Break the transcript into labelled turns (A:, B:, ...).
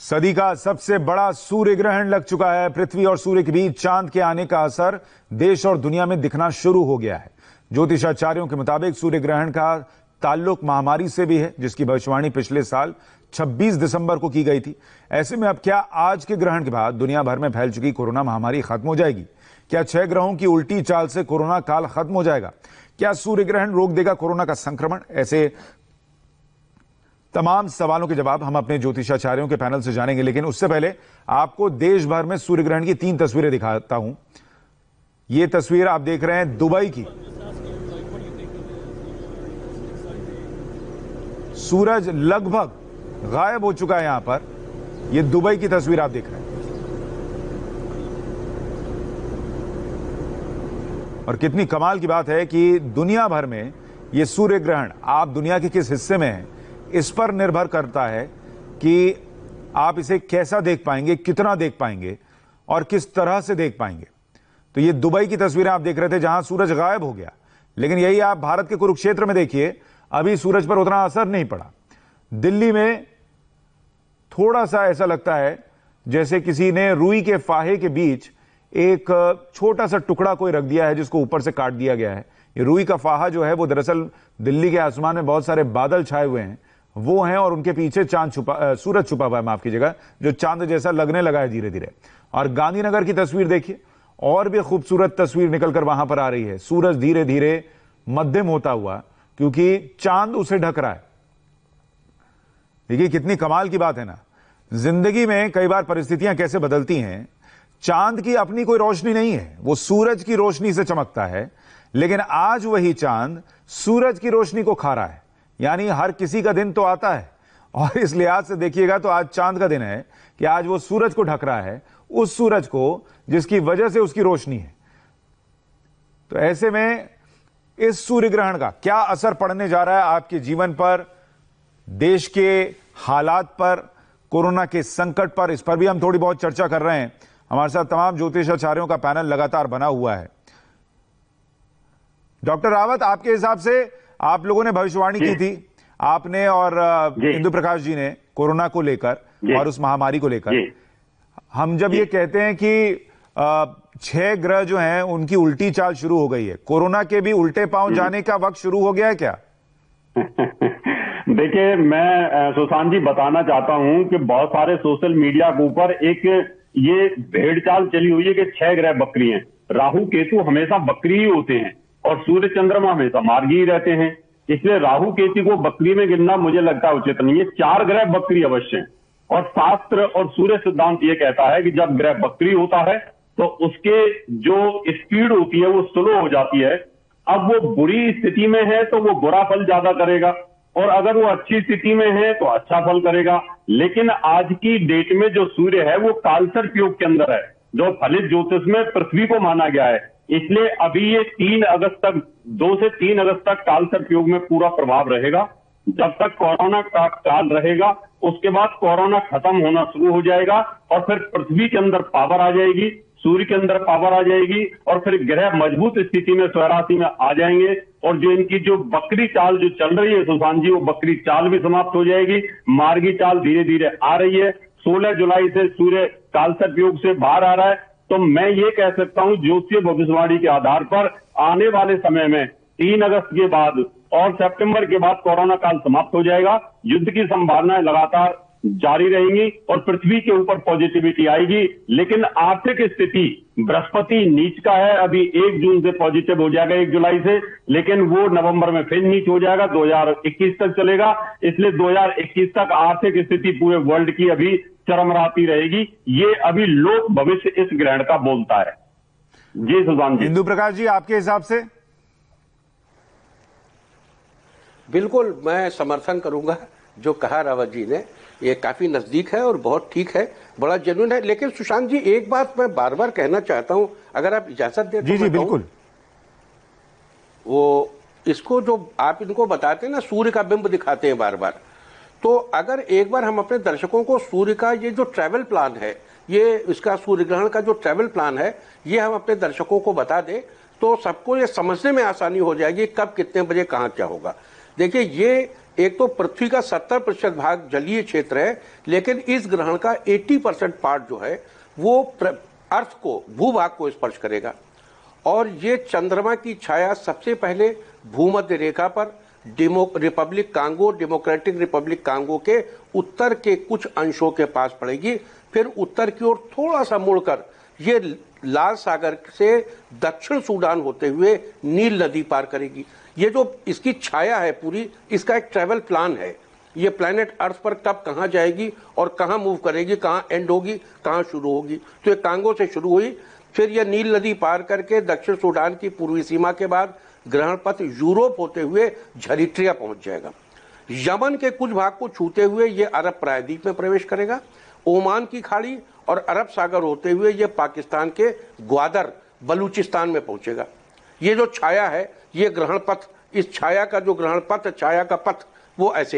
A: सदी का सबसे बड़ा सूर्य ग्रहण लग चुका है। पृथ्वी और सूर्य के बीच चांद के आने का असर देश और दुनिया में दिखना शुरू हो गया है। ज्योतिषाचार्यों के मुताबिक सूर्य ग्रहण का ताल्लुक महामारी से भी है, जिसकी भविष्यवाणी पिछले साल 26 दिसंबर को की गई थी। ऐसे में अब क्या आज के ग्रहण के बाद दुनिया भर में फैल चुकी कोरोना महामारी खत्म हो जाएगी? क्या 6 ग्रहों की उल्टी चाल से कोरोना काल खत्म हो जाएगा? क्या सूर्य ग्रहण रोक देगा कोरोना का संक्रमण? ऐसे तमाम सवालों के जवाब हम अपने ज्योतिषाचार्यों के पैनल से जानेंगे, लेकिन उससे पहले आपको देश भर में सूर्य ग्रहण की 3 तस्वीरें दिखाता हूं। ये तस्वीर आप देख रहे हैं दुबई की। सूरज लगभग गायब हो चुका है यहां पर। यह दुबई की तस्वीर आप देख रहे हैं। और कितनी कमाल की बात है कि दुनिया भर में यह सूर्य ग्रहण आप दुनिया के किस हिस्से में हैं, इस पर निर्भर करता है कि आप इसे कैसा देख पाएंगे, कितना देख पाएंगे और किस तरह से देख पाएंगे। तो ये दुबई की तस्वीरें आप देख रहे थे जहां सूरज गायब हो गया, लेकिन यही आप भारत के कुरुक्षेत्र में देखिए, अभी सूरज पर उतना असर नहीं पड़ा। दिल्ली में थोड़ा सा ऐसा लगता है जैसे किसी ने रुई के फाहे के बीच एक छोटा सा टुकड़ा कोई रख दिया है, जिसको ऊपर से काट दिया गया है। ये रुई का फाहा जो है वो दरअसल दिल्ली के आसमान में बहुत सारे बादल छाए हुए हैं, वो हैं, और उनके पीछे सूरज छुपा हुआ है, माफ कीजिएगा, जो चांद जैसा लगने लगा है धीरे धीरे। और गांधीनगर की तस्वीर देखिए, और भी खूबसूरत तस्वीर निकलकर वहां पर आ रही है। सूरज धीरे धीरे मध्यम होता हुआ, क्योंकि चांद उसे ढक रहा है। देखिए कितनी कमाल की बात है ना। जिंदगी में कई बार परिस्थितियां कैसे बदलती हैं। चांद की अपनी कोई रोशनी नहीं है, वो सूरज की रोशनी से चमकता है, लेकिन आज वही चांद सूरज की रोशनी को खा रहा है। यानी हर किसी का दिन तो आता है, और इस लिहाज से देखिएगा तो आज चांद का दिन है कि आज वो सूरज को ढक रहा है, उस सूरज को जिसकी वजह से उसकी रोशनी है। तो ऐसे में इस सूर्य ग्रहण का क्या असर पड़ने जा रहा है आपके जीवन पर, देश के हालात पर, कोरोना के संकट पर, इस पर भी हम थोड़ी बहुत चर्चा कर रहे हैं। हमारे साथ तमाम ज्योतिषाचार्यों का पैनल लगातार बना हुआ है। डॉक्टर रावत, आपके हिसाब से आप लोगों ने भविष्यवाणी की थी, आपने और इंदु प्रकाश जी ने, कोरोना को लेकर और उस महामारी को लेकर। हम जब ये कहते हैं कि 6 ग्रह जो हैं उनकी उल्टी चाल शुरू हो गई है, कोरोना के भी उल्टे पांव जाने का वक्त शुरू हो गया है क्या?
B: देखिए, मैं सुशांत जी बताना चाहता हूं कि बहुत सारे सोशल मीडिया के ऊपर एक ये भेड़ चाल चली हुई है कि 6 ग्रह बकरी हैं। राहु केतु हमेशा बकरी ही होते हैं और सूर्य चंद्रमा हमेशा मार्गी ही रहते हैं, इसलिए राहु केतु को बकरी में गिनना मुझे लगता है उचित नहीं है। 4 ग्रह बकरी अवश्य हैं, और शास्त्र और सूर्य सिद्धांत ये कहता है कि जब ग्रह बकरी होता है तो उसके जो स्पीड होती है वो स्लो हो जाती है। अब वो बुरी स्थिति में है तो वो बुरा फल ज्यादा करेगा, और अगर वो अच्छी स्थिति में है तो अच्छा फल करेगा। लेकिन आज की डेट में जो सूर्य है वो कालसर्प योग के अंदर है, जो फलित ज्योतिष में पृथ्वी को माना गया है। इसलिए अभी ये 3 अगस्त तक, 2 से 3 अगस्त तक कालसर्प योग में पूरा प्रभाव रहेगा। जब तक कोरोना का काल रहेगा, उसके बाद कोरोना खत्म होना शुरू हो जाएगा, और फिर पृथ्वी के अंदर पावर आ जाएगी, सूर्य के अंदर पावर आ जाएगी, और फिर ग्रह मजबूत स्थिति में स्वराशि में आ जाएंगे। और जो इनकी जो बकरी चाल जो चल रही है सुशांत जी, वो बकरी चाल भी समाप्त हो जाएगी। मार्गी चाल धीरे धीरे आ रही है। 16 जुलाई से सूर्य कालसर्प योग से बाहर आ रहा है। तो मैं ये कह सकता हूं ज्योतिषीय भविष्यवाणी के आधार पर आने वाले समय में 3 अगस्त के बाद और सितंबर के बाद कोरोना काल समाप्त हो जाएगा। युद्ध की संभावनाएं लगातार जारी रहेंगी और पृथ्वी के ऊपर पॉजिटिविटी आएगी। लेकिन आर्थिक स्थिति, बृहस्पति नीच का है, अभी 1 जून से पॉजिटिव हो जाएगा, 1 जुलाई से, लेकिन वो नवंबर में फिर नीच हो जाएगा, 2021 तक चलेगा। इसलिए 2021 तक आर्थिक स्थिति पूरे वर्ल्ड की अभी चरमराती रहेगी। ये अभी लोक भविष्य इस ग्रहण का बोलता है। जी सुशांत जी।
A: इंदु प्रकाश जी, आपके हिसाब से?
C: बिल्कुल मैं समर्थन करूंगा जो कहा रावत जी ने, ये काफी नजदीक है और बहुत ठीक है, बड़ा जेन्युइन है। लेकिन सुशांत जी, एक बात मैं बार बार कहना चाहता हूं, अगर आप इजाजत दें तो।
A: जी बिल्कुल।
C: वो इसको जो आप इनको बताते हैं ना, सूर्य का बिंब दिखाते हैं बार बार, तो अगर एक बार हम अपने दर्शकों को सूर्य का ये जो ट्रैवल प्लान है, ये इसका सूर्य ग्रहण का जो ट्रैवल प्लान है, ये हम अपने दर्शकों को बता दें तो सबको ये समझने में आसानी हो जाएगी कब कितने बजे कहां क्या होगा। देखिए, ये एक तो पृथ्वी का 70% भाग जलीय क्षेत्र है, लेकिन इस ग्रहण का 80% पार्ट जो है वो अर्थ को, भूभाग को स्पर्श करेगा। और ये चंद्रमा की छाया सबसे पहले भूमध्य रेखा पर Republic Congo, democratic Republic Congo के उत्तर के कुछ अंशों के पास पड़ेगी। फिर उत्तर की ओर थोड़ा सा मुड़कर ये लाल सागर से दक्षिण सूडान होते हुए नील नदी पार करेगी। ये जो इसकी छाया है पूरी, इसका एक ट्रैवल प्लान है। ये प्लैनेट अर्थ पर कब कहां जाएगी और कहां मूव करेगी, कहां एंड होगी, कहां शुरू होगी। तो ये कांगो से शुरू हुई, फिर ये नील नदी पार करके दक्षिण सूडान की पूर्वी सीमा के बाद ग्रहण पथ यूरोप होते हुए झरिट्रिया पहुंच जाएगा। यमन के कुछ भाग को छूते हुए ये अरब प्रायद्वीप में प्रवेश करेगा। ओमान की खाड़ी और अरब सागर होते हुए ये पाकिस्तान के ग्वादर, बलूचिस्तान में पहुंचेगा। ये जो छाया है, ये ग्रहण पथ, इस छाया का जो ग्रहण पथ, छाया का पथ वो ऐसे